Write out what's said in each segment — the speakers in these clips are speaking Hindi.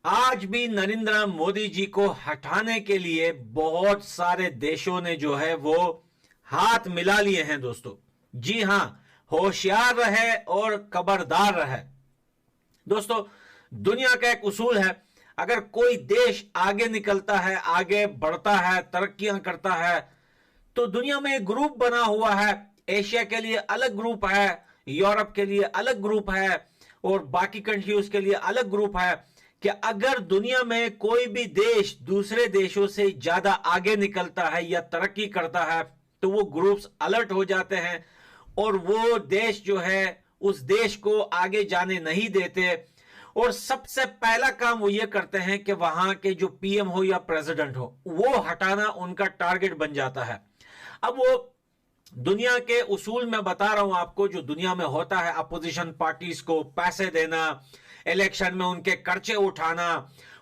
आज भी नरेंद्र मोदी जी को हटाने के लिए बहुत सारे देशों ने जो है वो हाथ मिला लिए हैं दोस्तों। जी हां, होशियार रहे और खबरदार रहे। दोस्तों, दुनिया का एक उसूल है, अगर कोई देश आगे निकलता है, आगे बढ़ता है, तरक्कियां करता है, तो दुनिया में एक ग्रुप बना हुआ है। एशिया के लिए अलग ग्रुप है, यूरोप के लिए अलग ग्रुप है और बाकी कंट्रीज के लिए अलग ग्रुप है कि अगर दुनिया में कोई भी देश दूसरे देशों से ज्यादा आगे निकलता है या तरक्की करता है तो वो ग्रुप्स अलर्ट हो जाते हैं और वो देश जो है उस देश को आगे जाने नहीं देते और सबसे पहला काम वो ये करते हैं कि वहां के जो पीएम हो या प्रेसिडेंट हो वो हटाना उनका टारगेट बन जाता है। अब वो दुनिया के उसूल में बता रहा हूं आपको, जो दुनिया में होता है, अपोजिशन पार्टीज को पैसे देना, इलेक्शन में उनके खर्चे उठाना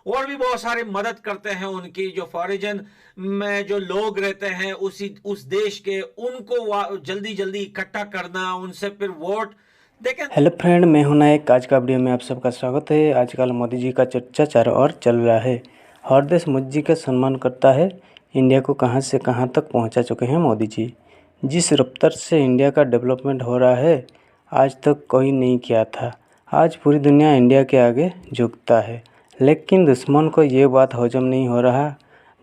और भी बहुत सारी मदद करते हैं उनकी। जो फॉरेन में जो लोग रहते हैं उस देश के, उनको जल्दी जल्दी इकट्ठा करना, उनसे फिर वोट देखें। हेलो फ्रेंड, मैं हूं नायक। आज का वीडियो में आप सबका स्वागत है। आजकल मोदी जी का चर्चा चारों ओर चल रहा है। हर देश मोदी जी का सम्मान करता है। इंडिया को कहां से कहां तक पहुंचा चुके हैं मोदी जी। जिस रफ्तार से इंडिया का डेवलपमेंट हो रहा है, आज तक कोई नहीं किया था। आज पूरी दुनिया इंडिया के आगे झुकता है, लेकिन दुश्मन को ये बात हजम नहीं हो रहा।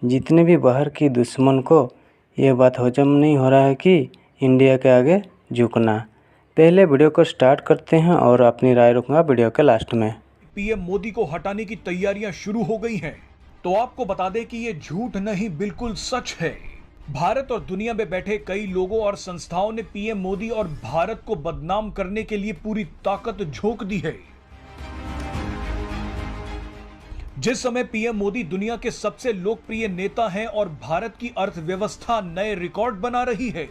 जितने भी बाहर की दुश्मन को ये बात हजम नहीं हो रहा है कि इंडिया के आगे झुकना। पहले वीडियो को स्टार्ट करते हैं और अपनी राय रखूंगा वीडियो के लास्ट में। पीएम मोदी को हटाने की तैयारियां शुरू हो गई हैं। तो आपको बता दें कि ये झूठ नहीं, बिल्कुल सच है। भारत और दुनिया में बैठे कई लोगों और संस्थाओं ने पीएम मोदी और भारत को बदनाम करने के लिए पूरी ताकत झोंक दी है। जिस समय पीएम मोदी दुनिया के सबसे लोकप्रिय नेता हैं और भारत की अर्थव्यवस्था नए रिकॉर्ड बना रही है,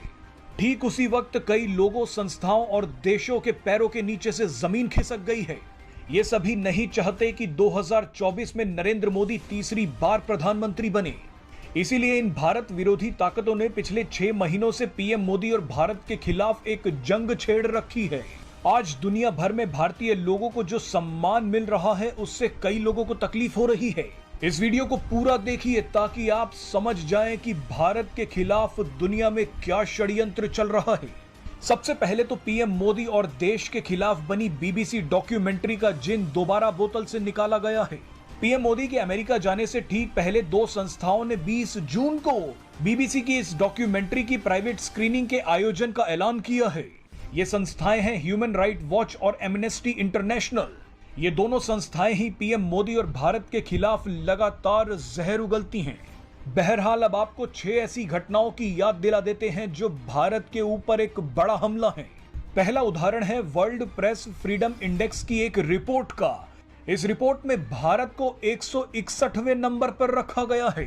ठीक उसी वक्त कई लोगों, संस्थाओं और देशों के पैरों के नीचे से जमीन खिसक गई है। ये सभी नहीं चाहते कि 2024 में नरेंद्र मोदी तीसरी बार प्रधानमंत्री बने। इसीलिए इन भारत विरोधी ताकतों ने पिछले 6 महीनों से पीएम मोदी और भारत के खिलाफ एक जंग छेड़ रखी है। आज दुनिया भर में भारतीय लोगों को जो सम्मान मिल रहा है, उससे कई लोगों को तकलीफ हो रही है। इस वीडियो को पूरा देखिए ताकि आप समझ जाएं कि भारत के खिलाफ दुनिया में क्या षड्यंत्र चल रहा है। सबसे पहले तो पीएम मोदी और देश के खिलाफ बनी बीबीसी डॉक्यूमेंट्री का जिन दोबारा बोतल से निकाला गया है। पीएम मोदी के अमेरिका जाने से ठीक पहले 2 संस्थाओं ने 20 जून को बीबीसी की इस डॉक्यूमेंट्री की प्राइवेट स्क्रीनिंग के आयोजन का ऐलान किया है। ये संस्थाएं हैं ह्यूमन राइट वॉच और एमनेस्टी इंटरनेशनल। ये दोनों संस्थाएं ही पीएम मोदी और भारत के खिलाफ लगातार जहर उगलती हैं। बहरहाल, अब आपको 6 ऐसी घटनाओं की याद दिला देते हैं जो भारत के ऊपर एक बड़ा हमला है। पहला उदाहरण है वर्ल्ड प्रेस फ्रीडम इंडेक्स की एक रिपोर्ट का। इस रिपोर्ट में भारत को 161वें नंबर पर रखा गया है।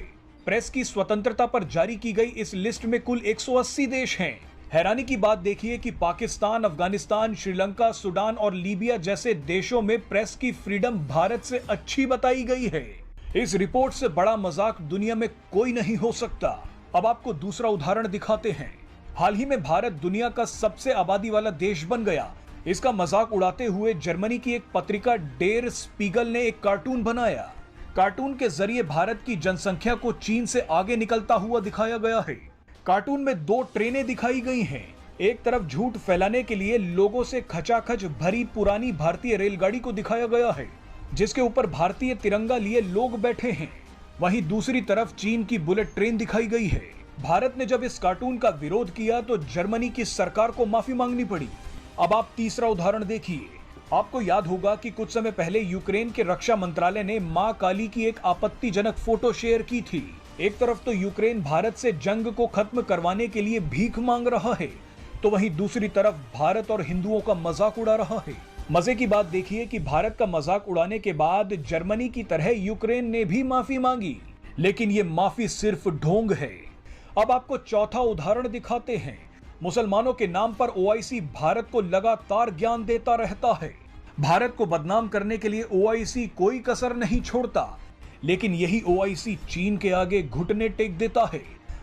प्रेस की स्वतंत्रता पर जारी की गई इस लिस्ट में कुल 180 देश हैं। हैरानी की बात देखिए कि पाकिस्तान, अफगानिस्तान, श्रीलंका, सूडान और लीबिया जैसे देशों में प्रेस की फ्रीडम भारत से अच्छी बताई गई है। इस रिपोर्ट से बड़ा मजाक दुनिया में कोई नहीं हो सकता। अब आपको दूसरा उदाहरण दिखाते हैं। हाल ही में भारत दुनिया का सबसे आबादी वाला देश बन गया। इसका मजाक उड़ाते हुए जर्मनी की एक पत्रिका डेर स्पीगल ने एक कार्टून बनाया। कार्टून के जरिए भारत की जनसंख्या को चीन से आगे निकलता हुआ दिखाया गया है। कार्टून में 2 ट्रेनें दिखाई गई हैं। एक तरफ झूठ फैलाने के लिए लोगों से खचाखच भरी पुरानी भारतीय रेलगाड़ी को दिखाया गया है, जिसके ऊपर भारतीय तिरंगा लिए लोग बैठे हैं। वहीं दूसरी तरफ चीन की बुलेट ट्रेन दिखाई गई है। भारत ने जब इस कार्टून का विरोध किया तो जर्मनी की सरकार को माफी मांगनी पड़ी। अब आप तीसरा उदाहरण देखिए। आपको याद होगा कि कुछ समय पहले यूक्रेन के रक्षा मंत्रालय ने मां काली की एक आपत्तिजनक फोटो शेयर की थी। एक तरफ तो यूक्रेन भारत से जंग को खत्म करवाने के लिए भीख मांग रहा है, तो वहीं दूसरी तरफ भारत और हिंदुओं का मजाक उड़ा रहा है। मजे की बात देखिए कि भारत का मजाक उड़ाने के बाद जर्मनी की तरह यूक्रेन ने भी माफी मांगी, लेकिन ये माफी सिर्फ ढोंग है। अब आपको चौथा उदाहरण दिखाते हैं। मुसलमानों के नाम पर ओआईसी भारत को लगातार ज्ञान देता रहता है। भारत को बदनाम करने के लिए ओआईसी कोई कसर नहीं छोड़ता, लेकिन यही ओआईसी चीन के आगे घुटने टेक देता है।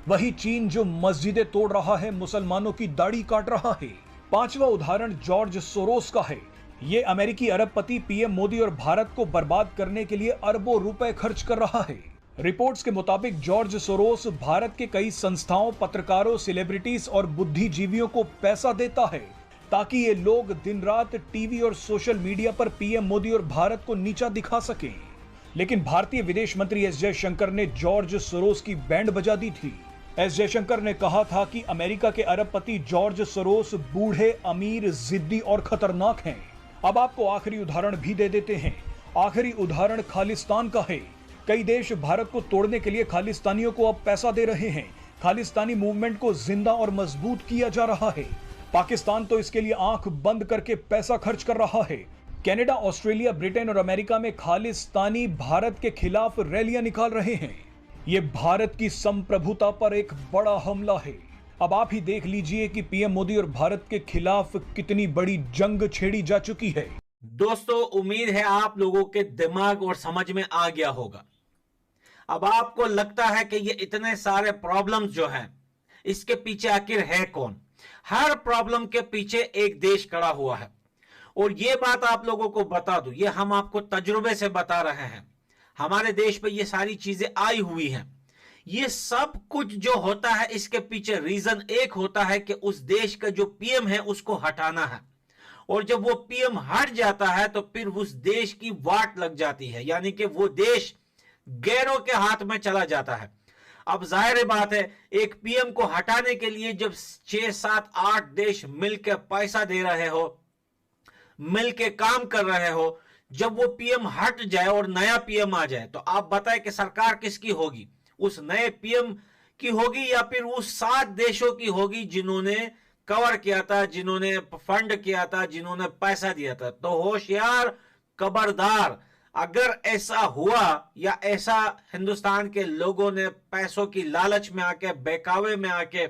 वही चीन जो मस्जिदें तोड़ रहा है, मुसलमानों की दाढ़ी काट रहा है। 5वां उदाहरण जॉर्ज सोरोस का है। ये अमेरिकी अरबपति पीएम मोदी और भारत को बर्बाद करने के लिए अरबों रुपए खर्च कर रहा है। रिपोर्ट्स के मुताबिक जॉर्ज सोरोस भारत के कई संस्थाओं, पत्रकारों, सेलिब्रिटीज और बुद्धिजीवियों को पैसा देता है ताकि ये लोग दिन रात टीवी और सोशल मीडिया पर पीएम मोदी और भारत को नीचा दिखा सकें। लेकिन भारतीय विदेश मंत्री एस जयशंकर ने जॉर्ज सोरोस की बैंड बजा दी थी। एस जयशंकर ने कहा था कि अमेरिका के अरबपति जॉर्ज सोरोस बूढ़े, अमीर, जिद्दी और खतरनाक हैं। अब आपको आखिरी उदाहरण भी दे देते हैं। आखिरी उदाहरण खालिस्तान का है। कई देश भारत को तोड़ने के लिए खालिस्तानियों को अब पैसा दे रहे हैं। खालिस्तानी मूवमेंट को जिंदा और मजबूत किया जा रहा है। पाकिस्तान तो इसके लिए आंख बंद करके पैसा खर्च कर रहा है। कनाडा, ऑस्ट्रेलिया, ब्रिटेन और अमेरिका में खालिस्तानी भारत के खिलाफ रैलियां निकाल रहे हैं। ये भारत की संप्रभुता पर एक बड़ा हमला है। अब आप ही देख लीजिए कि पीएम मोदी और भारत के खिलाफ कितनी बड़ी जंग छेड़ी जा चुकी है। दोस्तों, उम्मीद है आप लोगों के दिमाग और समझ में आ गया होगा। अब आपको लगता है कि ये इतने सारे प्रॉब्लम्स जो हैं, इसके पीछे आखिर है कौन? हर प्रॉब्लम के पीछे एक देश खड़ा हुआ है। और ये बात आप लोगों को बता दूं, ये हम आपको तजुर्बे से बता रहे हैं। हमारे देश पे ये सारी चीजें आई हुई हैं। ये सब कुछ जो होता है, इसके पीछे रीजन एक होता है कि उस देश का जो पीएम है उसको हटाना है। और जब वो पीएम हट जाता है तो फिर उस देश की वाट लग जाती है, यानी कि वो देश गैरों के हाथ में चला जाता है। अब जाहिर बात है, एक पीएम को हटाने के लिए जब 6, 7, 8 देश मिलकर पैसा दे रहे हो, मिलके काम कर रहे हो, जब वो पीएम हट जाए और नया पीएम आ जाए तो आप बताएं कि सरकार किसकी होगी? उस नए पीएम की होगी या फिर उस 7 देशों की होगी जिन्होंने कवर किया था, जिन्होंने फंड किया था, जिन्होंने पैसा दिया था? तो होशियार, खबरदार, अगर ऐसा हुआ या ऐसा हिंदुस्तान के लोगों ने पैसों की लालच में आके, बहकावे में आके,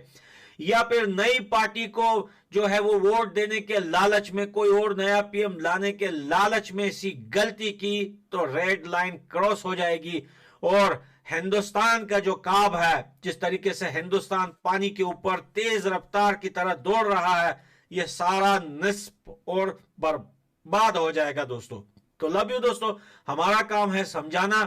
या फिर नई पार्टी को जो है वो वोट देने के लालच में, कोई और नया पीएम लाने के लालच में ऐसी गलती की तो रेड लाइन क्रॉस हो जाएगी। और हिंदुस्तान का जो काब है, जिस तरीके से हिंदुस्तान पानी के ऊपर तेज रफ्तार की तरह दौड़ रहा है, ये सारा निस्फ और बर्बाद हो जाएगा दोस्तों। तो लव यू दोस्तों, हमारा काम है समझाना।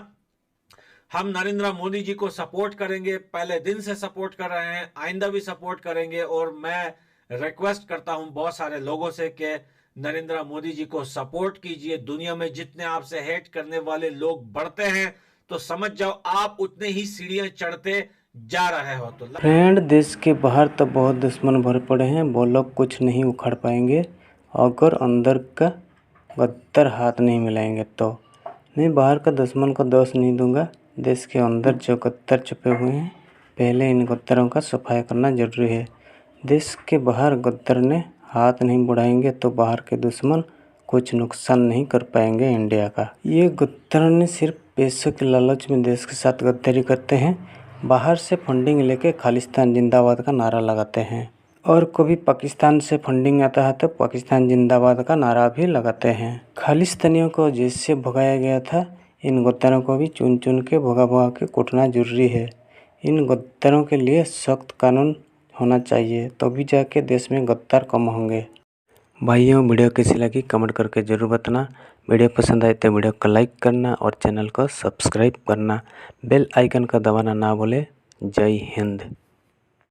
हम नरेंद्र मोदी जी को सपोर्ट करेंगे, पहले दिन से सपोर्ट कर रहे हैं, आइंदा भी सपोर्ट करेंगे। और मैं रिक्वेस्ट करता हूं बहुत सारे लोगों से कि नरेंद्र मोदी जी को सपोर्ट कीजिए। दुनिया में जितने आपसे हेट करने वाले लोग बढ़ते हैं तो समझ जाओ आप उतने ही सीढ़ियां चढ़ते जा रहे हो। तो फ्रेंड, देश के बाहर तो बहुत दुश्मन भरे पड़े हैं, वो लोग कुछ नहीं उखाड़ पाएंगे अगर अंदर का गद्दार हाथ नहीं मिलाएंगे। तो मैं बाहर का दुश्मन को दोष नहीं दूंगा। देश के अंदर जो गद्दार छुपे हुए हैं, पहले इन गद्दारों का सफाई करना जरूरी है। देश के बाहर गद्दार ने हाथ नहीं बढ़ाएंगे तो बाहर के दुश्मन कुछ नुकसान नहीं कर पाएंगे इंडिया का। ये गद्दारों ने सिर्फ पैसों के लालच में देश के साथ गद्दारी करते हैं। बाहर से फंडिंग लेके खालिस्तान जिंदाबाद का नारा लगाते हैं, और कभी पाकिस्तान से फंडिंग आता है तो पाकिस्तान जिंदाबाद का नारा भी लगाते हैं। खालिस्तानियों को जैसे भगाया गया था, इन गद्दारों को भी चुन चुन के भगा भगा के कूटना जरूरी है। इन गद्दारों के लिए सख्त कानून होना चाहिए, तभी जाके देश में गद्दार कम होंगे। भाइयों, वीडियो कैसी लगी कमेंट करके ज़रूर बताना। वीडियो पसंद आए तो वीडियो को लाइक करना और चैनल को सब्सक्राइब करना। बेल आइकन का दबाना ना भूले। जय हिंद।